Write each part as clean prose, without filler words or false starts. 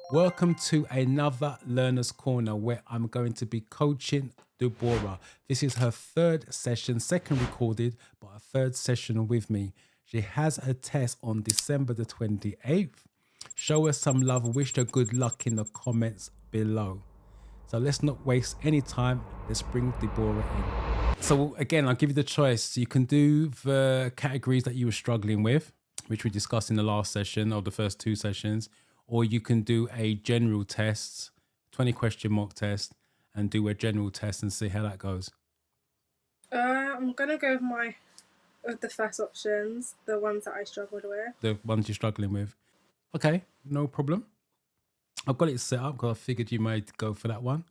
Welcome to another Learner's Corner where I'm going to be coaching Deborah. This is her third session, second recorded, but a third session with me. She has a test on December the 28th. Show her some love, wish her good luck in the comments below. So let's not waste any time. Let's bring Deborah in. So again, I'll give you the choice. You can do the categories that you were struggling with, which we discussed in the last session or the first two sessions, or you can do a general test, 20 question mock test, and do a general test and see how that goes. I'm gonna go with the first options, the ones that I struggled with. The ones you're struggling with. Okay, no problem. I've got it set up because I figured you might go for that one.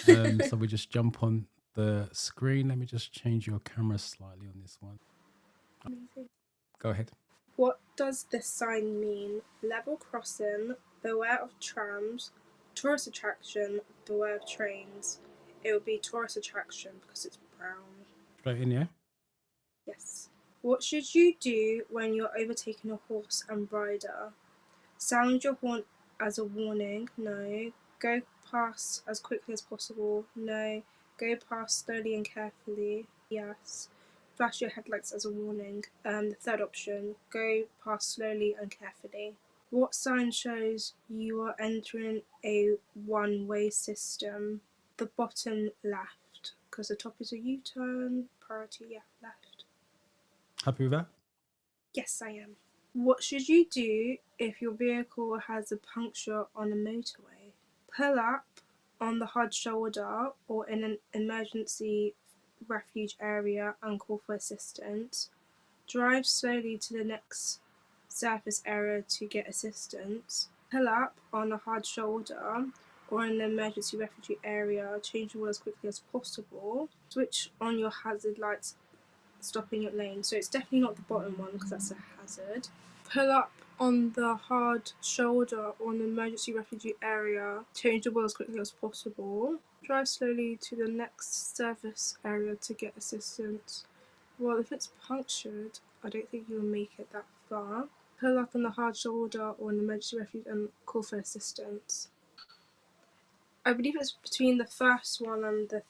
So we just jump on the screen. Let me just change your camera slightly on this one. Amazing. Go ahead. What does this sign mean? Level crossing, beware of trams, tourist attraction, beware of trains. It would be tourist attraction because it's brown. Straight in, yeah? Yes. What should you do when you're overtaking a horse and rider? Sound your horn as a warning? No. Go past as quickly as possible? No. Go past slowly and carefully? Yes. Flash your headlights as a warning. The third option, go past slowly and carefully. What sign shows you are entering a one-way system? The bottom left, because the top is a U-turn. Priority, yeah, left. Happy with that? Yes, I am. What should you do if your vehicle has a puncture on a motorway? Pull up on the hard shoulder or in an emergency refuge area and call for assistance. Drive slowly to the next surface area to get assistance. Pull up on a hard shoulder or in an emergency refugee area. Change the wheel as quickly as possible. Switch on your hazard lights, stopping your lane. So it's definitely not the bottom one because that's a hazard. Pull up on the hard shoulder or an emergency refugee area. Change the wheel as quickly as possible. Drive slowly to the next service area to get assistance. Well, if it's punctured, I don't think you'll make it that far. Pull up on the hard shoulder or an emergency refuge and call for assistance. I believe it's between the first one and the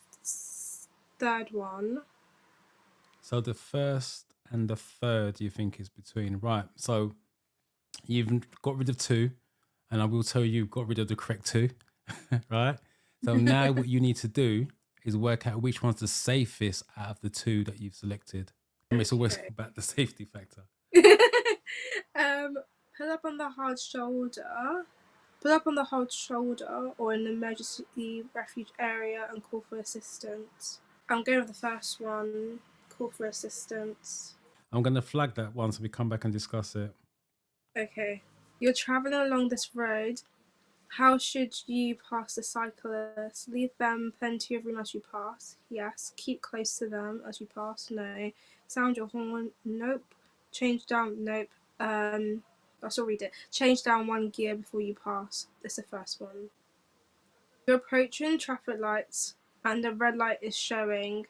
third one. So the first and the third you think is between. Right. So you've got rid of two, and I will tell you, you've got rid of the correct two. Right. So now what you need to do is work out which one's the safest out of the two that you've selected. It's always about the safety factor. Pull up on the hard shoulder. Pull up on the hard shoulder or an emergency refuge area and call for assistance. I'm going with the first one. Call for assistance. I'm going to flag that one so we come back and discuss it. Okay. You're traveling along this road. How should you pass the cyclists? Leave them plenty of room as you pass. Yes. Keep close to them as you pass. No. Sound your horn. Nope. Change down. Nope. I still read it. Change down one gear before you pass. That's the first one. You're approaching traffic lights and the red light is showing.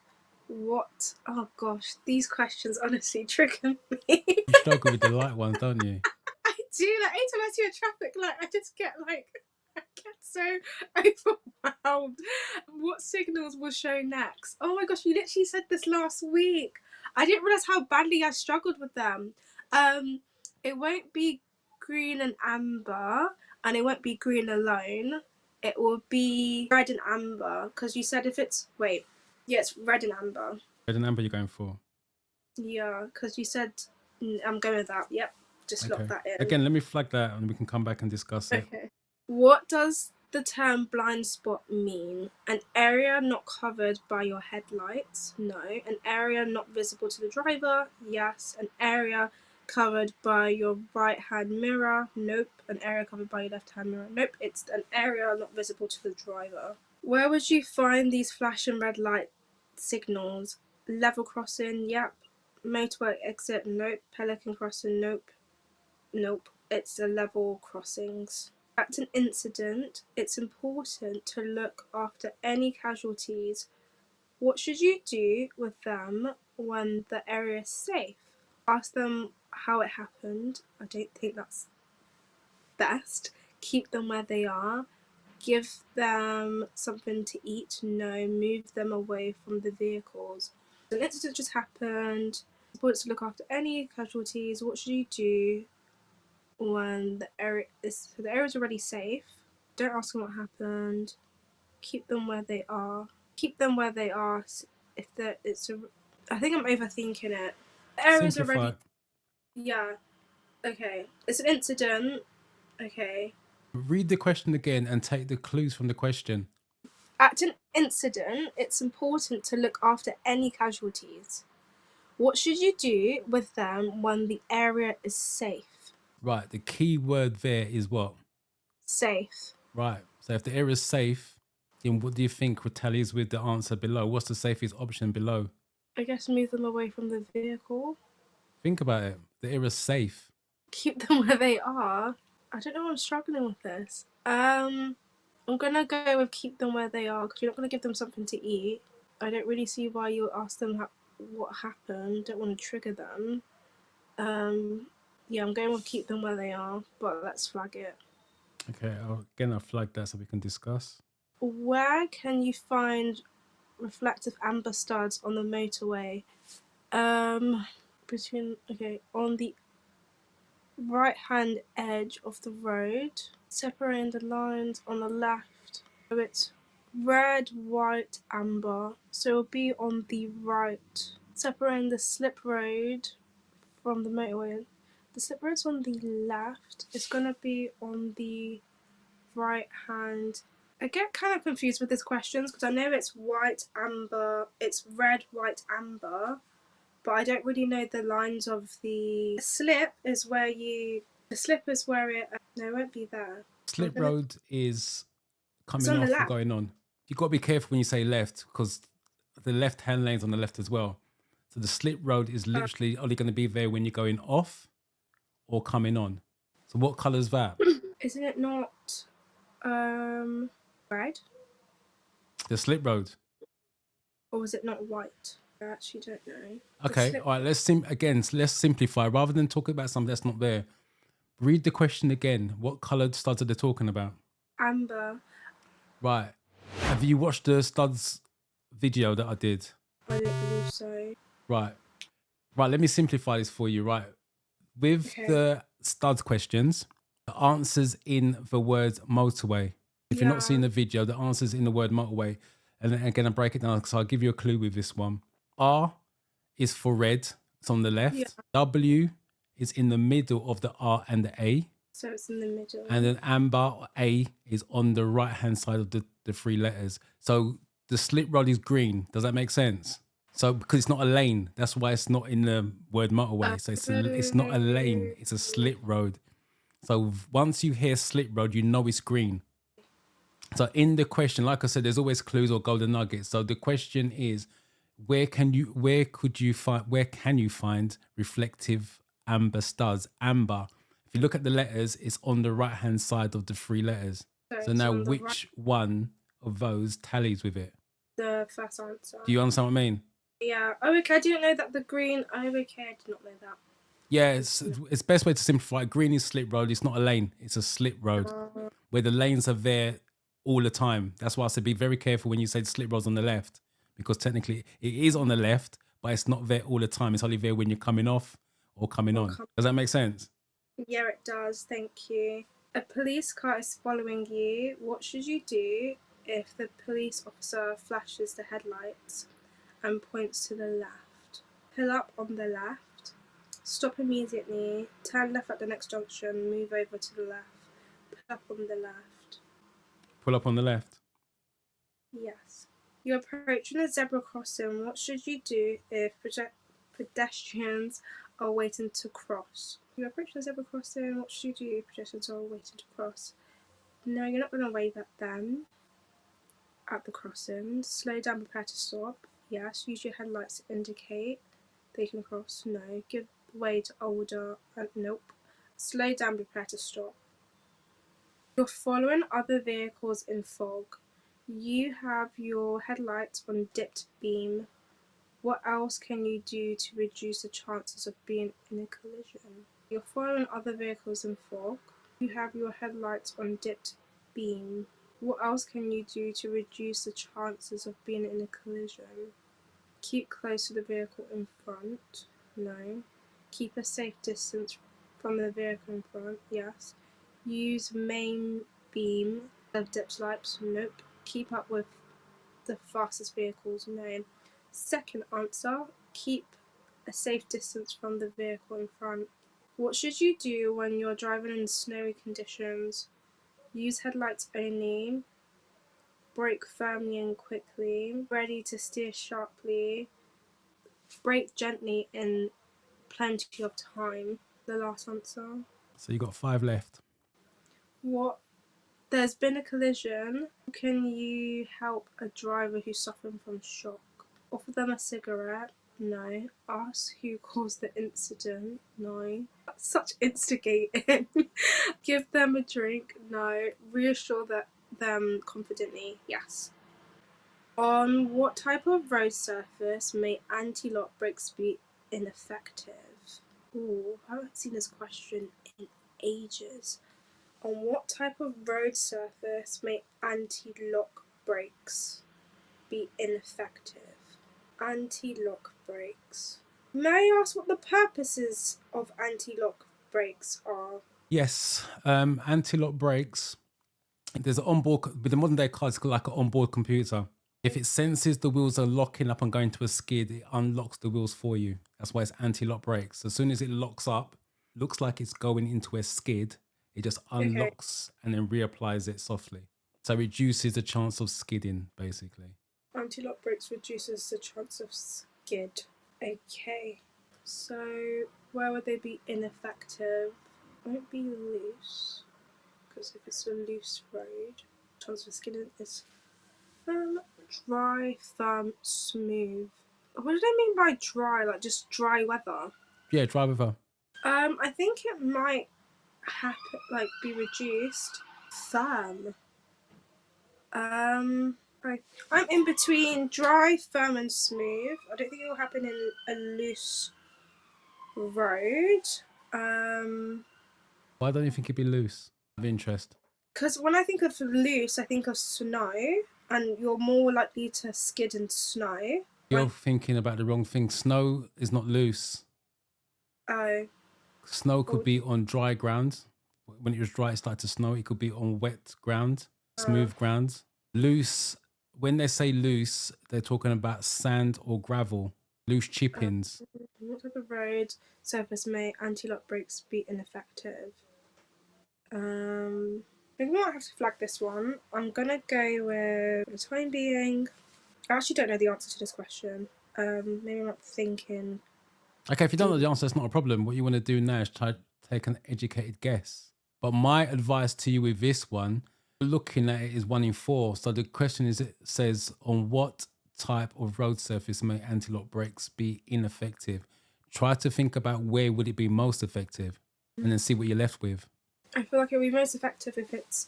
What? Oh gosh, these questions honestly trigger me. You struggle with the light ones, don't you? I do. Like anytime I see a traffic light, I just get so overwhelmed. What signals will show next? Oh my gosh, you literally said this last week. I didn't realize how badly I struggled with them. It won't be green and amber, and it won't be green alone. It will be red and amber, because you said if it's it's red and amber. Red and amber you're going for? Yeah, because you said I'm going with that. Yep, just lock that in. Again, let me flag that and we can come back and discuss it. Okay. What does the term blind spot mean? An area not covered by your headlights? No. An area not visible to the driver? Yes. An area covered by your right hand mirror? Nope. An area covered by your left hand mirror? Nope. It's an area not visible to the driver. Where would you find these flashing red light signals? Level crossing? Yep. Motorway exit? Nope. Pelican crossing? Nope. Nope. It's the level crossings. At an incident, it's important to look after any casualties. What should you do with them when the area is safe? Ask them how it happened. I don't think that's best. keep them where they are, give them something to eat, no, move them away from the vehicles. An incident just happened. Important to look after any casualties. What should you do when the area is already safe? Don't ask them what happened. Keep them where they are. Keep them where they are. If I think I'm overthinking it. The area's Simplify already. it. Yeah. Okay. It's an incident. Okay. Read the question again and take the clues from the question. At an incident, it's important to look after any casualties. What should you do with them when the area is safe? Right. The key word there is what? Safe. Right. So if the area is safe, then what do you think tallies with the answer below? What's the safest option below? I guess move them away from the vehicle. Think about it. The area is safe. Keep them where they are. I don't know, I'm struggling with this. I'm gonna go with keep them where they are because you're not gonna give them something to eat. I don't really see why you would ask them what happened. Don't want to trigger them. Yeah, I'm going with keep them where they are, but let's flag it. Okay. I'll flag that so we can discuss. Where can you find reflective amber studs on the motorway? On the right hand edge of the road, separating the lines on the left. So it's red, white, amber. So it'll be on the right, separating the slip road from the motorway. The slip road's on the left. It's gonna be on the right hand. I get kind of confused with these questions because I know it's white, amber, it's red, white, amber, but I don't really know the lines of the slip is where it, no, it won't be there. Slip road is It's coming on the off or left. going on. You've got to be careful when you say left because the left hand lane's on the left as well. So the slip road is literally only going to be there when you're going off or coming on. So what colour is that? Isn't it not, red? The slip road. Or was it not white? I actually don't know. Okay, all right. Let's simplify. Rather than talk about something that's not there, read the question again. What coloured studs are they talking about? Amber. Right. Have you watched the studs video that I did? I don't believe so. Right. Right. Let me simplify this for you. Right. With Okay. the studs questions, the answers in the word motorway. If you're not seeing the video, the answers in the word motorway. And then again, I break it down because I'll give you a clue with this one. R is for red. It's on the left. Yeah. W is in the middle of the R and the A. So it's in the middle. And then amber or A is on the right hand side of the three letters. So the slip road is green. Does that make sense? So because it's not a lane, that's why it's not in the word motorway. So it's not a lane, it's a slip road. So once you hear slip road, you know it's green. So in the question, like I said, there's always clues or golden nuggets. So the question is, where can you find reflective amber studs? Amber. If you look at the letters, it's on the right hand side of the three letters. So now which one of those tallies with it? The first answer. Do you understand what I mean? Yeah. Oh, okay. I didn't know that the green. Oh, okay. I did not know that. Yeah, it's best way to simplify it. Green is slip road. It's not a lane. It's a slip road where the lanes are there all the time. That's why I said be very careful when you say the slip road's on the left because technically it is on the left, but it's not there all the time. It's only there when you're coming off or coming on. Does that make sense? Yeah, it does. Thank you. A police car is following you. What should you do if the police officer flashes the headlights and points to the left? Pull up on the left. Stop immediately. Turn left at the next junction. Move over to the left. Pull up on the left. Pull up on the left. Yes. You're approaching a zebra crossing. What should you do if pedestrians are waiting to cross? You're approaching a zebra crossing. What should you do if pedestrians are waiting to cross? No, you're not going to wave at them at the crossing. Slow down, prepare to stop. Yes. Use your headlights to indicate they can cross. No. Give way to older. Nope. Slow down, prepare to stop. You're following other vehicles in fog. You have your headlights on dipped beam. What else can you do to reduce the chances of being in a collision? You're following other vehicles in fog. You have your headlights on dipped beam. What else can you do to reduce the chances of being in a collision? Keep close to the vehicle in front. No. Keep a safe distance from the vehicle in front. Yes. Use main beam of dip lights. Nope. Keep up with the fastest vehicles. No. Second answer, keep a safe distance from the vehicle in front. What should you do when you're driving in snowy conditions? Use headlights only. Brake firmly and quickly. Ready to steer sharply. Brake gently in plenty of time. The last answer. So you got 5 left. What? There's been a collision. Can you help a driver who's suffering from shock? Offer them a cigarette? No. Ask who caused the incident? No. That's such instigating. Give them a drink? No. Reassure them confidently? Yes. On what type of road surface may anti-lock brakes be ineffective? Ooh, I haven't seen this question in ages. On what type of road surface may anti-lock brakes be ineffective? Anti-lock brakes. May I ask what the purposes of anti-lock brakes are? Yes, anti-lock brakes. There's an onboard, with the modern day car, it's like an onboard computer. If it senses the wheels are locking up and going to a skid, it unlocks the wheels for you. That's why it's anti-lock brakes. As soon as it locks up, looks like it's going into a skid, it just unlocks and then reapplies it softly. So it reduces the chance of skidding, basically. Anti-lock brakes reduces the chance of skid. Okay. So where would they be ineffective? Won't be loose, because if it's a loose road, chance of skidding is dry, firm, smooth. What do they mean by dry? Like just dry weather? Yeah, drive with her. I think it might happen, like be reduced. Firm. I'm in between dry, firm, and smooth. I don't think it will happen in a loose road. Why don't you think it'd be loose? Of interest. Because when I think of loose, I think of snow, and you're more likely to skid in snow. You're thinking about the wrong thing. Snow is not loose. Oh. Snow could be on dry ground. When it was dry, it started to snow. It could be on wet ground, smooth ground. Loose, when they say loose, they're talking about sand or gravel, loose chippings. What type of road surface may anti-lock brakes be ineffective? We might have to flag this one. I'm gonna go with, for the time being, I actually don't know the answer to this question. Maybe I'm not thinking. Okay, if you don't know the answer, that's not a problem. What you want to do now is try to take an educated guess. But my advice to you with this one, looking at it, is 1 in 4. So the question is, it says, on what type of road surface may anti-lock brakes be ineffective? Try to think about where would it be most effective and then see what you're left with. I feel like it would be most effective if it's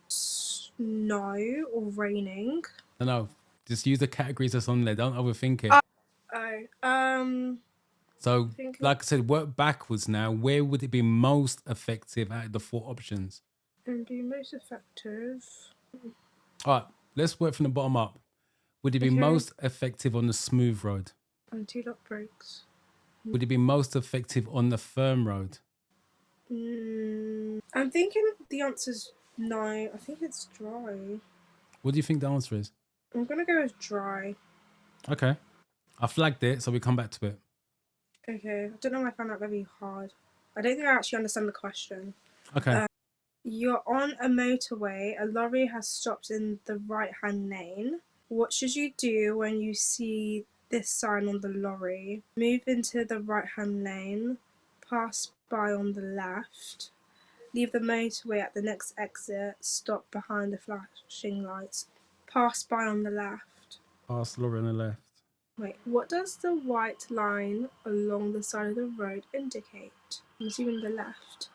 snow or raining. No, just use the categories that's on there. Don't overthink it. So, like I said, work backwards now. Where would it be most effective out of the 4 options? And be most effective. All right, let's work from the bottom up. Would it be most effective on the smooth road? Anti-lock brakes. Would it be most effective on the firm road? I'm thinking the answer's no. I think it's dry. What do you think the answer is? I'm gonna go with dry. Okay. I flagged it, so we come back to it. Okay. I don't know if I found that very hard. I don't think I actually understand the question. Okay. You're on a motorway. A lorry has stopped in the right-hand lane. What should you do when you see this sign on the lorry? Move into the right-hand lane. Pass by on the left. Leave the motorway at the next exit. Stop behind the flashing lights. Pass by on the left. Pass the lorry on the left. Wait, what does the white line along the side of the road indicate? I'm assuming the left.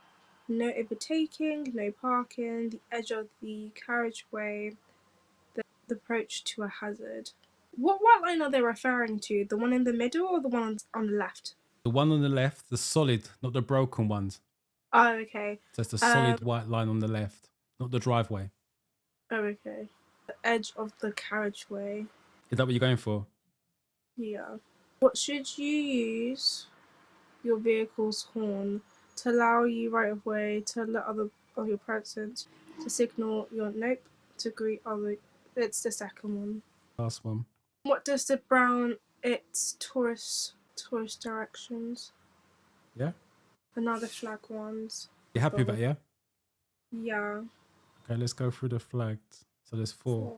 No overtaking, no parking, the edge of the carriageway, the approach to a hazard. What white line are they referring to? The one in the middle or the one on the left? The one on the left, the solid, not the broken ones. Oh, okay. So it's the Um, solid white line on the left, not the driveway. oh, okay. The edge of the carriageway. Is that what you're going for? Yeah. What should you use your vehicle's horn to allow you right of way to let other of your presence to signal your nope to greet other. It's the second one. Last one. What does the brown? It's tourist directions. Yeah? Another flag ones. You happy with that, yeah? Yeah. Okay, let's go through the flags. So there's 4.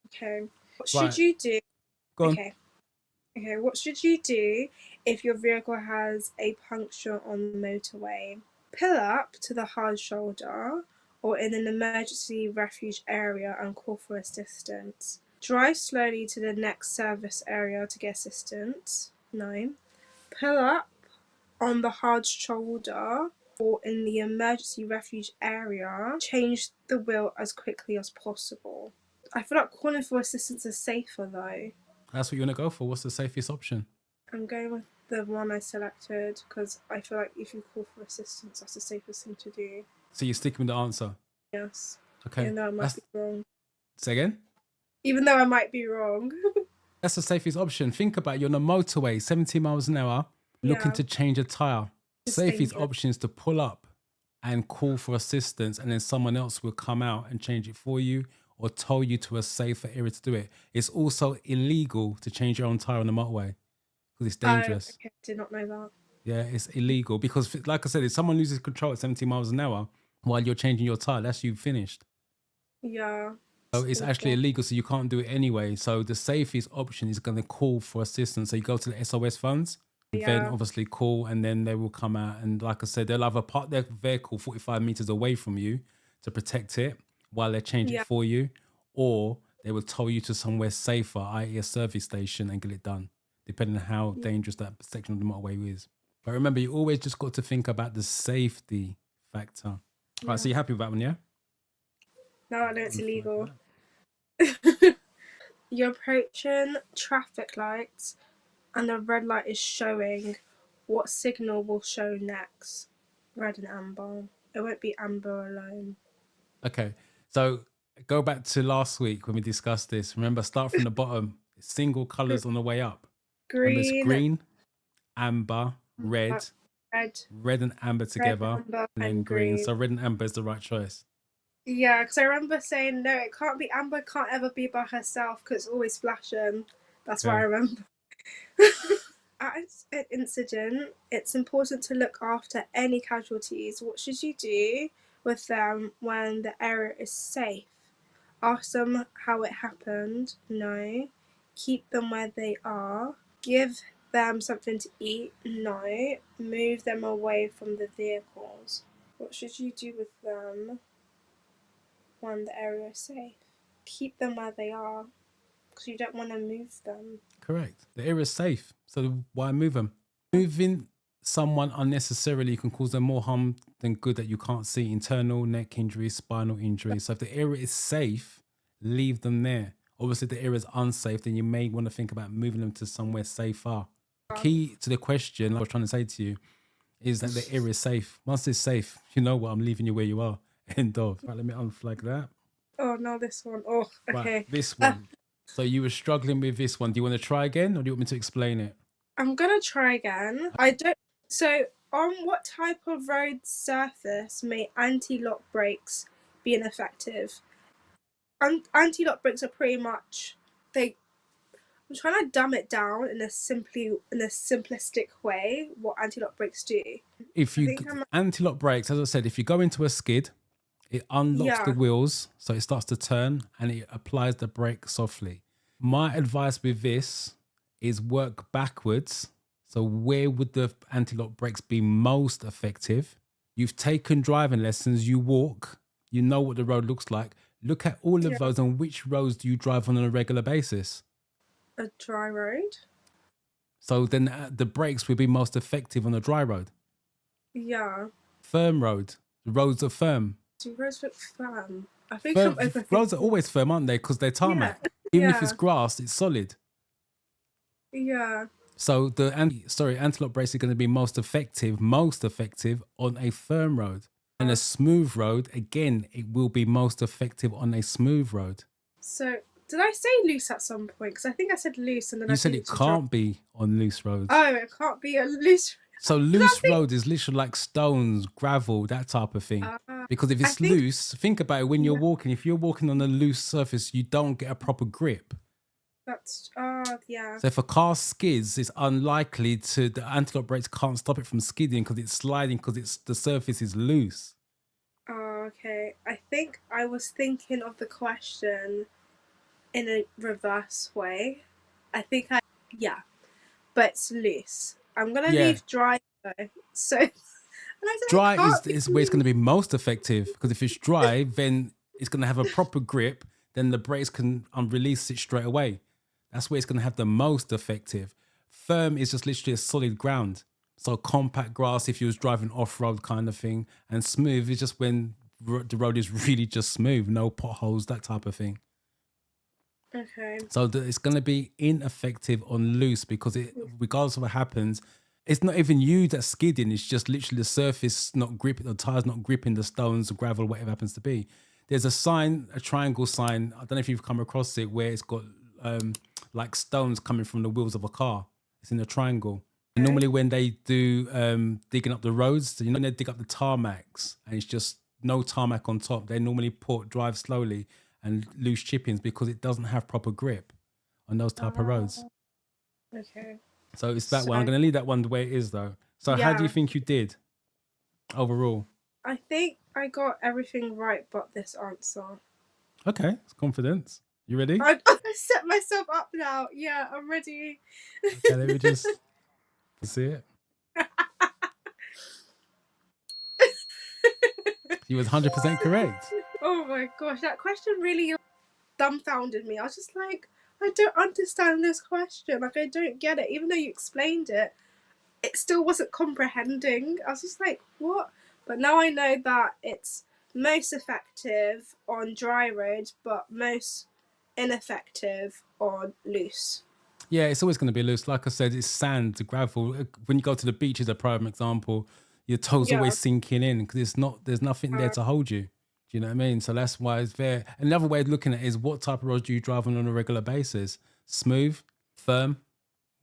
Okay. What Right. should you do? Go on. Okay. Okay, what should you do if your vehicle has a puncture on the motorway? Pull up to the hard shoulder or in an emergency refuge area and call for assistance. Drive slowly to the next service area to get assistance. 9. Pull up on the hard shoulder or in the emergency refuge area. Change the wheel as quickly as possible. I feel like calling for assistance is safer though. That's what you want to go for. What's the safest option? I'm going with the one I selected because I feel like if you call for assistance, that's the safest thing to do. So you're sticking with the answer? Yes. Okay. Even though I might be wrong. Say again? Even though I might be wrong. That's the safest option. Think about it. You're on a motorway, 70 miles an hour, looking to change a tyre. It's Safest dangerous. option is to pull up and call for assistance, and then someone else will come out and change it for you or tow you to a safer area to do it. It's also illegal to change your own tyre on the motorway because it's dangerous. Okay. Did not know that. Yeah, it's illegal because, like I said, if someone loses control at 70 miles an hour while you're changing your tyre, that's you finished. Yeah. So it's actually illegal, so you can't do it anyway. So the safest option is going to call for assistance. So you go to the SOS funds, then obviously call, and then they will come out. And like I said, they'll either park their vehicle 45 meters away from you to protect it while they change it for you, or they will tow you to somewhere safer, i.e. a service station, and get it done, depending on how dangerous that section of the motorway is. But remember, you always just got to think about the safety factor. All right, so you're happy with that one, yeah? No, I know it's illegal. You're approaching traffic lights and the red light is showing. What signal will show next? Red and amber. It won't be amber alone. Okay, so go back to last week when we discussed this. Remember, start from the bottom. Single colours on the way up. Green. Remember, green, amber, red, red and amber together, amber, and then green. So red and amber is the right choice. Yeah, because I remember saying, no, it can't be amber, can't ever be by herself because it's always flashing. That's what I remember. At an incident, it's important to look after any casualties. What should you do with them when the area is safe? Ask them how it happened. No. Keep them where they are. Give them something to eat. No. Move them away from the vehicles. What should you do with them when the area is safe? Keep them where they are because you don't want to move them. Correct. The area is safe, so why move them? Moving someone unnecessarily can cause them more harm than good that you can't see. Internal, neck injuries, spinal injuries. So if the area is safe, leave them there. Obviously, if the area is unsafe, then you may want to think about moving them to somewhere safer. Key to the question, like I was trying to say to you, is that the area is safe. Once it's safe, you know what, I'm leaving you where you are. End of. Right, let me unflag that. Oh, no, this one. Oh, okay. Right, this one. So you were struggling with this one. Do you want to try again or do you want me to explain it? I'm going to try again. So on what type of road surface may anti-lock brakes be ineffective? Anti-lock brakes are pretty much, I'm trying to dumb it down in a simplistic way what anti-lock brakes do. If you anti-lock brakes, as I said, if you go into a skid, it unlocks the wheels, so it starts to turn and it applies the brake softly. My advice with this is work backwards. So where would the anti-lock brakes be most effective? You've taken driving lessons, you walk, you know what the road looks like. Look at all of those and which roads do you drive on a regular basis? A dry road? So then the brakes will be most effective on a dry road. Yeah. Firm road. The roads are firm. Do roads look firm? I think roads are always firm, aren't they? Because they're tarmac. Even if it's grass, it's solid. Yeah. So the anti-lock brakes are going to be most effective on a firm road. And a smooth road, again, it will be most effective on a smooth road. So did I say loose at some point? Because I think I said loose and then You I said it can't be on loose roads. Oh, it can't be a loose. So loose road is literally like stones, gravel, that type of thing. Because if it's loose, think about it when you're walking. If you're walking on a loose surface, you don't get a proper grip. That's yeah. So if a car skids, it's unlikely the anti-lock brakes can't stop it from skidding because it's sliding because the surface is loose. Oh, okay. I think I was thinking of the question in a reverse way. Yeah, but it's loose. I'm gonna leave dry though. So dry is where it's going to be most effective, because if it's dry, then it's going to have a proper grip. Then the brakes can release it straight away. That's where it's going to have the most effective. Firm is just literally a solid ground. So compact grass, if you was driving off-road kind of thing, and smooth is just when the road is really just smooth, no potholes, that type of thing. Okay. So it's going to be ineffective on loose because regardless of what happens, it's not even you that's skidding. It's just literally the surface not gripping, the tires not gripping the stones, the gravel, whatever happens to be. There's a sign, a triangle sign. I don't know if you've come across it, where it's got like stones coming from the wheels of a car. It's in a triangle. And normally when they do digging up the roads, so when they dig up the tarmacs and it's just no tarmac on top, they normally drive slowly and loose chippings because it doesn't have proper grip on those type of roads. Okay. So it's that one. I'm going to leave that one the way it is, though. So how do you think you did overall? I think I got everything right but this answer. Okay, it's confidence. You ready? I set myself up now. Yeah, I'm ready. Okay, let me just see it. You was 100% correct. Oh my gosh, that question really dumbfounded me. I was just like, I don't understand this question. Like, I don't get it. Even though you explained it, it still wasn't comprehending. I was just like, what? But now I know that it's most effective on dry roads, but most ineffective on loose. Yeah, it's always going to be loose. Like I said, it's sand, gravel. When you go to the beach, as a prime example, your toes always sinking in because there's nothing there to hold you. Do you know what I mean? So that's why it's there. Another way of looking at it is, what type of roads do you drive on a regular basis? Smooth, firm,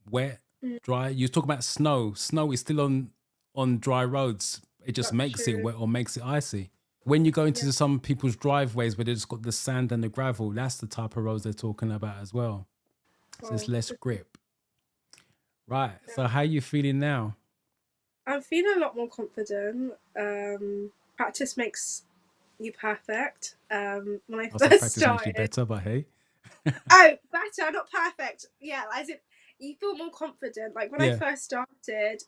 wet, dry. You talk about snow. Snow is still on dry roads. It just makes it wet or makes it icy. When you go into some people's driveways where they just got the sand and the gravel, that's the type of roads they're talking about as well. So it's less grip. Right. So how are you feeling now? I'm feeling a lot more confident. Practice makes you perfect. When I first started, makes you better, but hey. Oh, better, not perfect. Yeah, as in you feel more confident. Like when I first started,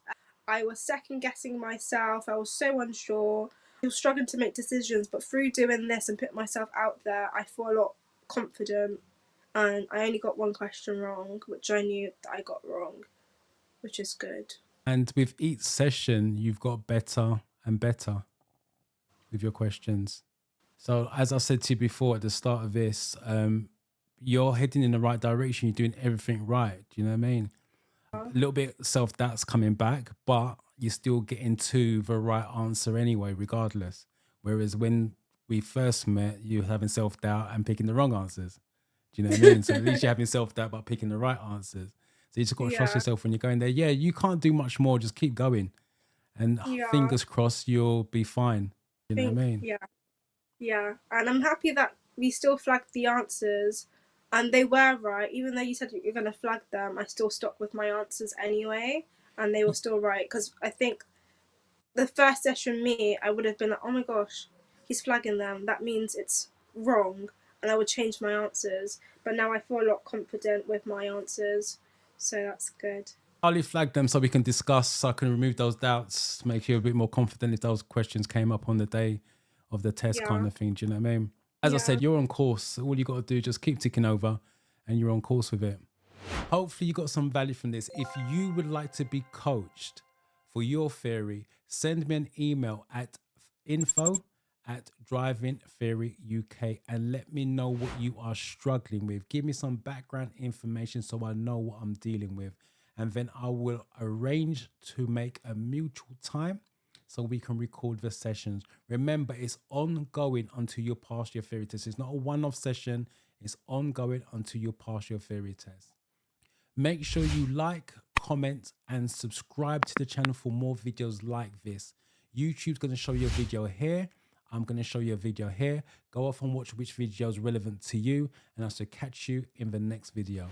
I was second guessing myself. I was so unsure. I was struggling to make decisions, but through doing this and putting myself out there, I feel a lot confident. And I only got one question wrong, which I knew that I got wrong, which is good. And with each session, you've got better and better with your questions. So as I said to you before at the start of this, you're heading in the right direction. You're doing everything right. Do you know what I mean? A little bit self-doubt's coming back, but you're still getting to the right answer anyway, regardless. Whereas when we first met, you were having self-doubt and picking the wrong answers. Do you know what I mean? So at least you're having self-doubt but picking the right answers. So you just got to trust yourself when you're going there. Yeah, you can't do much more. Just keep going. And fingers crossed, you'll be fine. You know what I mean? Yeah. And I'm happy that we still flagged the answers and they were right. Even though you said you're going to flag them, I still stuck with my answers anyway. And they were still right. Because I think the first session, I would have been like, oh my gosh, he's flagging them. That means it's wrong. And I would change my answers. But now I feel a lot confident with my answers. So that's good. I'll flag them so we can discuss, so I can remove those doubts, make you a bit more confident if those questions came up on the day of the test kind of thing. Do you know what I mean? As I said, you're on course. All you got to do is just keep ticking over and you're on course with it. Hopefully you got some value from this. If you would like to be coached for your theory, send me an email at info@drivingtheoryuk and let me know what you are struggling with. Give me some background information so I know what I'm dealing with. and then I will arrange to make a mutual time so we can record the sessions. Remember, it's ongoing until you pass your theory test. It's not a one-off session. It's ongoing until you pass your theory test. Make sure you like, comment, and subscribe to the channel for more videos like this. YouTube's going to show you a video here. I'm going to show you a video here. Go off and watch which video is relevant to you, and I shall catch you in the next video.